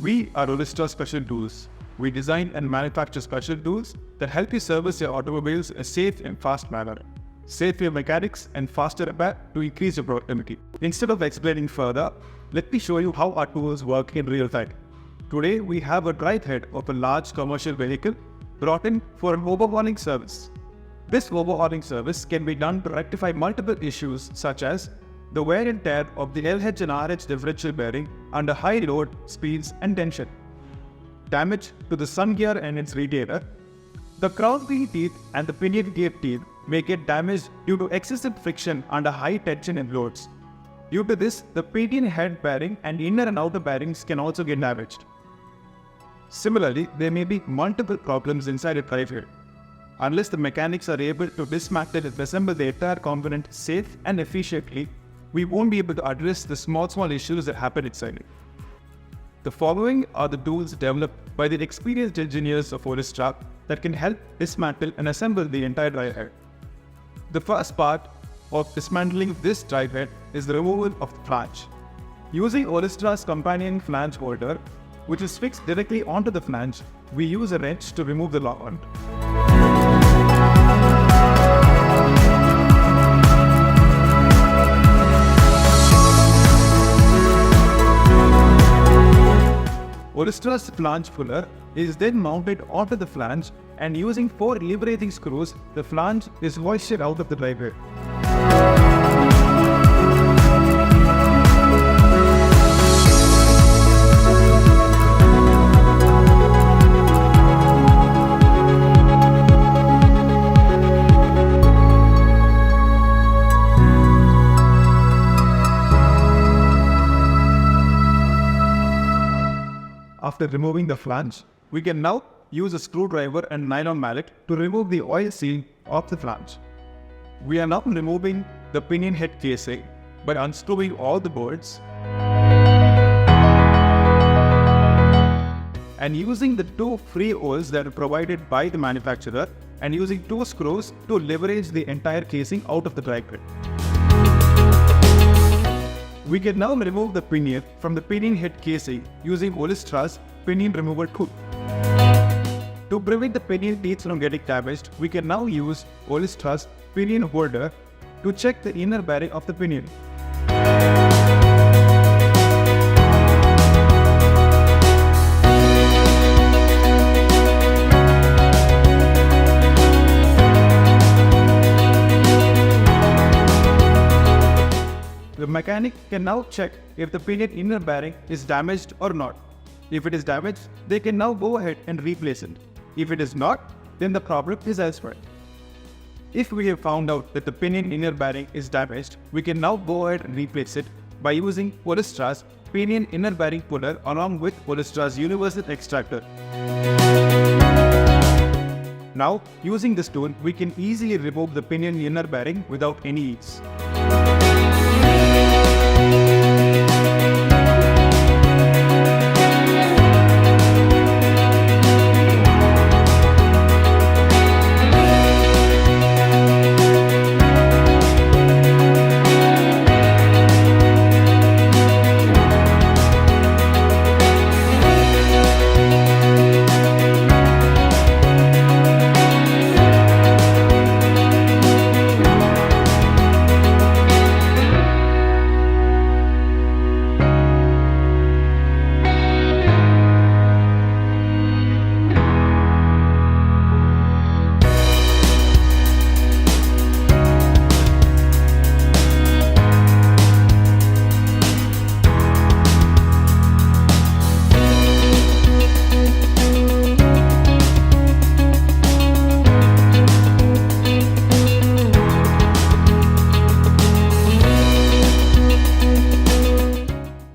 We are Olystra Special Tools. We design and manufacture special tools that help you service your automobiles in a safe and fast manner. Save your mechanics and faster repair to increase your productivity. Instead of explaining further, let me show you how our tools work in real time. Today, we have a drive head of a large commercial vehicle brought in for an overhauling service. This overhauling service can be done to rectify multiple issues such as the wear and tear of the LH and RH differential bearing under high load, speeds and tension, damage to the sun gear and its retainer. The crown wheel teeth and the pinion gear teeth may get damaged due to excessive friction under high tension and loads. Due to this, the pinion head bearing and inner and outer bearings can also get damaged. Similarly, there may be multiple problems inside a drive head. Unless the mechanics are able to dismantle and assemble the entire component safe and efficiently, we won't be able to address the small issues that happen inside it. The following are the tools developed by the experienced engineers of Olystra that can help dismantle and assemble the entire drive head. The first part of dismantling this drive head is the removal of the flange. Using Olystra's companion flange holder, which is fixed directly onto the flange, we use a wrench to remove the lock on. Olystra's Flange Puller is then mounted onto the flange, and using 4 liberating screws, the flange is hoisted out of the drive head. After removing the flange, we can now use a screwdriver and nylon mallet to remove the oil seal of the flange. We are now removing the pinion head casing by unscrewing all the bolts and using the 2 free holes that are provided by the manufacturer and using 2 screws to leverage the entire casing out of the drive head. We can now remove the pinion from the pinion head casing using Olystra's pinion removal tool. To prevent the pinion teeth from getting damaged, we can now use Olystra's Pinion Holder to check the inner bearing of the pinion. The mechanic can now check if the pinion inner bearing is damaged or not. If it is damaged, they can now go ahead and replace it. If it is not, then the problem is elsewhere. If we have found out that the pinion inner bearing is damaged, we can now go ahead and replace it by using Olystra's Pinion Inner Bearing Puller along with Olystra's Universal Extractor. Now, using this tool, we can easily remove the pinion inner bearing without any ease.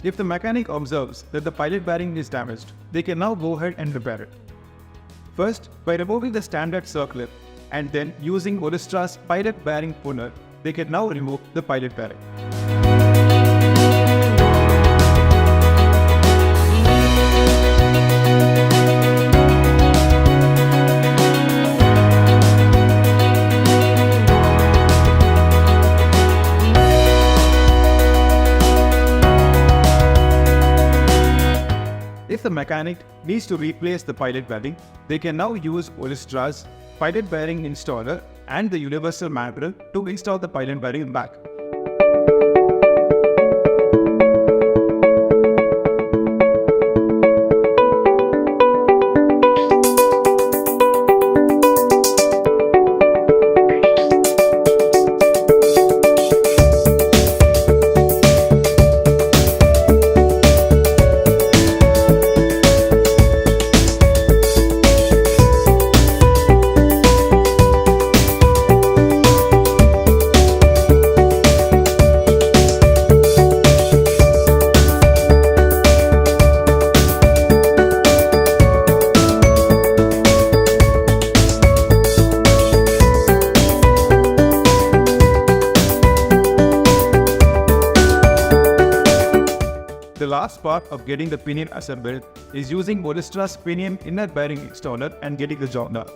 If the mechanic observes that the pilot bearing is damaged, they can now go ahead and repair it. First, by removing the standard circlip and then using Olystra's pilot bearing puller, they can now remove the pilot bearing. If the mechanic needs to replace the pilot bearing, they can now use Olystra's pilot bearing installer and the universal Mandrell to install the pilot bearing back. The last part of getting the pinion assembled is using Olystra's pinion inner bearing installer and getting the job done.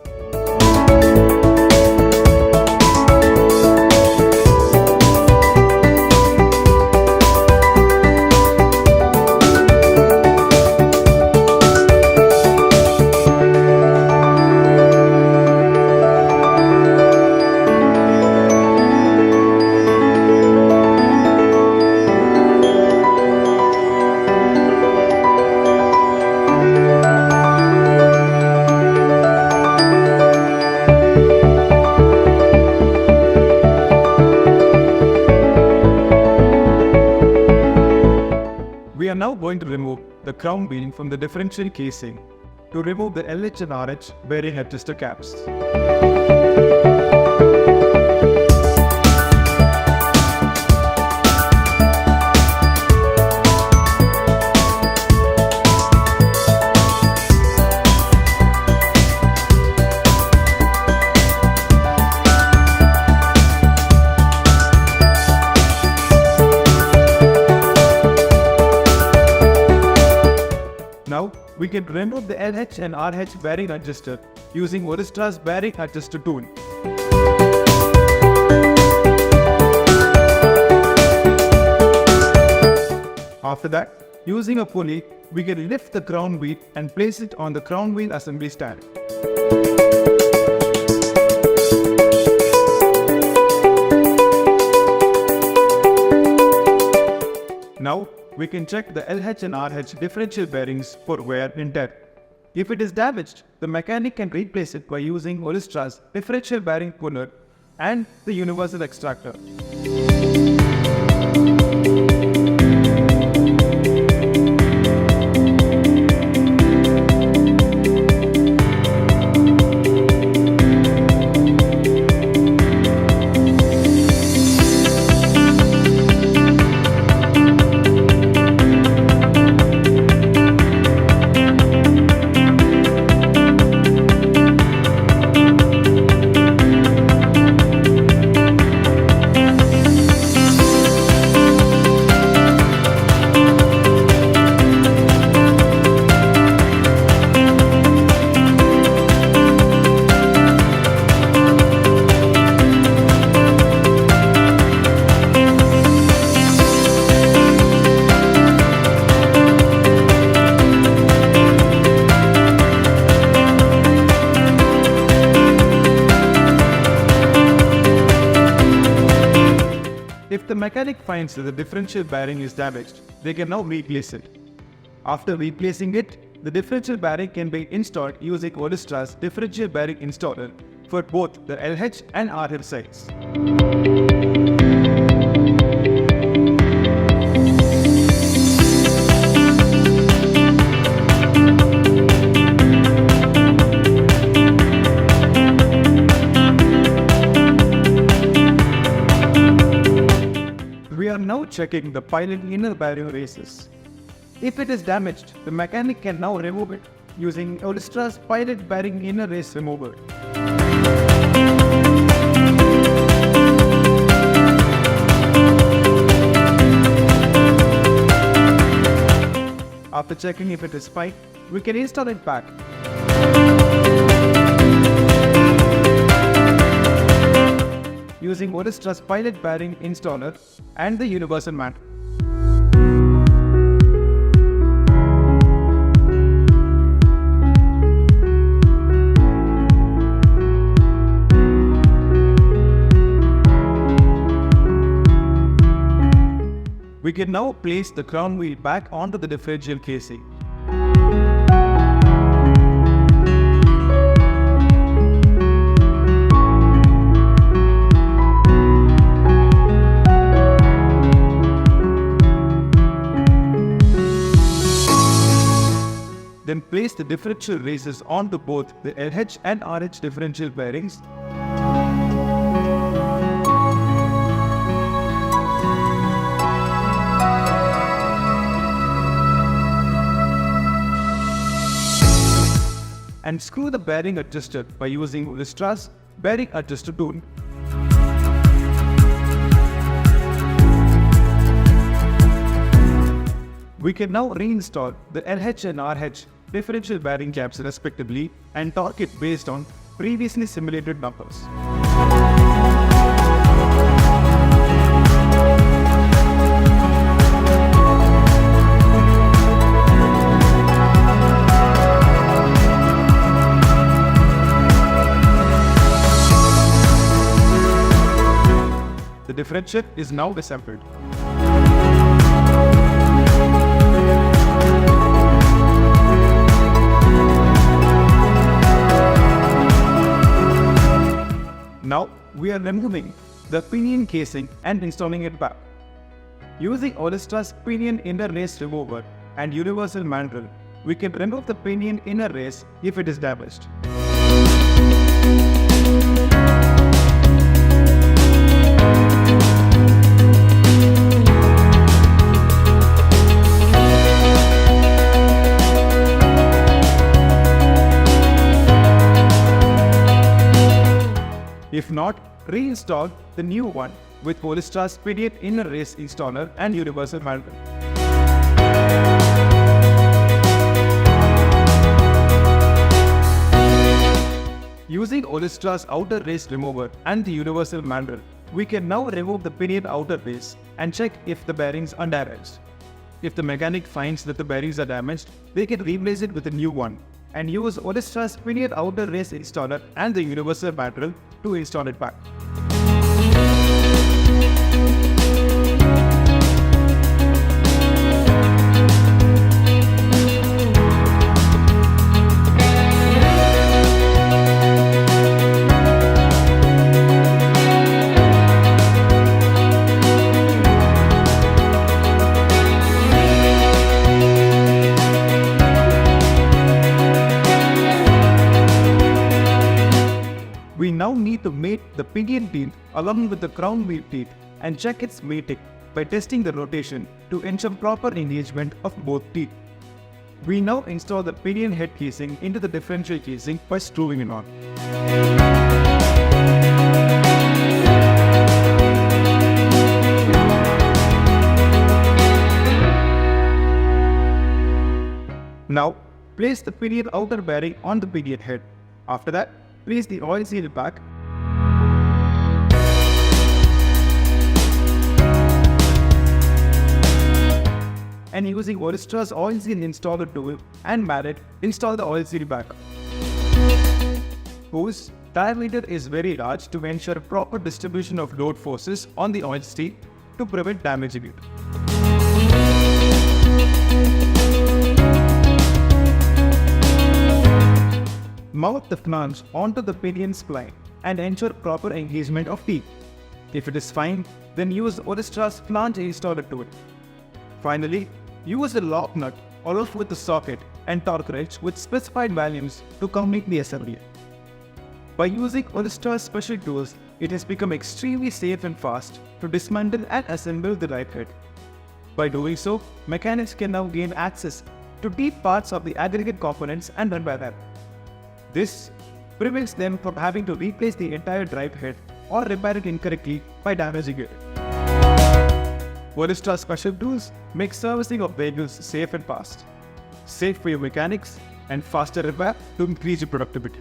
We are now going to remove the crown wheel from the differential casing to remove the LH and RH bearing adjuster caps. Now, we can remove the LH and RH bearing adjuster using Olystra's bearing adjuster tool. After that, using a pulley, we can lift the crown wheel and place it on the crown wheel assembly stand. Now, we can check the LH and RH differential bearings for wear and tear. If it is damaged, the mechanic can replace it by using Olystra's differential bearing puller and the universal extractor. If the mechanic finds that the differential bearing is damaged, they can now replace it. After replacing it, the differential bearing can be installed using Olystra's differential bearing installer for both the LH and RH sides. We are now checking the pilot inner bearing races. If it is damaged, the mechanic can now remove it using Olystra's pilot bearing inner race remover. After checking if it is spiked, we can install it back. Using Olystra's pilot bearing installer and the universal mat. We can now place the crown wheel back onto the differential casing. Then place the differential races onto both the LH and RH differential bearings. And screw the bearing adjuster by using Olystra's bearing adjuster tool. We can now reinstall the LH and RH differential bearing caps respectively and torque it based on previously simulated numbers. The differential is now assembled. Now we are removing the pinion casing and installing it back. Using Olystra's pinion inner race remover and universal mandrel, we can remove the pinion inner race if it is damaged. If not, reinstall the new one with Olystra's pinion inner race installer and universal mandrel. Using Olystra's outer race remover and the universal mandrel, we can now remove the pinion outer race and check if the bearings are damaged. If the mechanic finds that the bearings are damaged, they can replace it with a new one and use Olystra's pinion outer race installer and the universal mandrel to install it back. We now need to mate the pinion teeth along with the crown wheel teeth and check its mating by testing the rotation to ensure proper engagement of both teeth. We now install the pinion head casing into the differential casing by screwing it on. Now, place the pinion outer bearing on the pinion head. After that, place the oil seal back and using Olystra's oil seal installer tool and mallet, install the oil seal back. Whose diameter is very large to ensure proper distribution of load forces on the oil seal to prevent damaging it. Mount the flange onto the pinion spline and ensure proper engagement of teeth. If it is fine, then use Olystra's flange installer tool. Finally, use a lock nut along with the socket and torque wrench with specified values to complete the assembly. By using Olystra's special tools, it has become extremely safe and fast to dismantle and assemble the drive head. By doing so, mechanics can now gain access to deep parts of the aggregate components and repair them. This prevents them from having to replace the entire drive head or repair it incorrectly by damaging it. Olystra's special tools make servicing of vehicles safe and fast. Safe for your mechanics and faster repair to increase your productivity.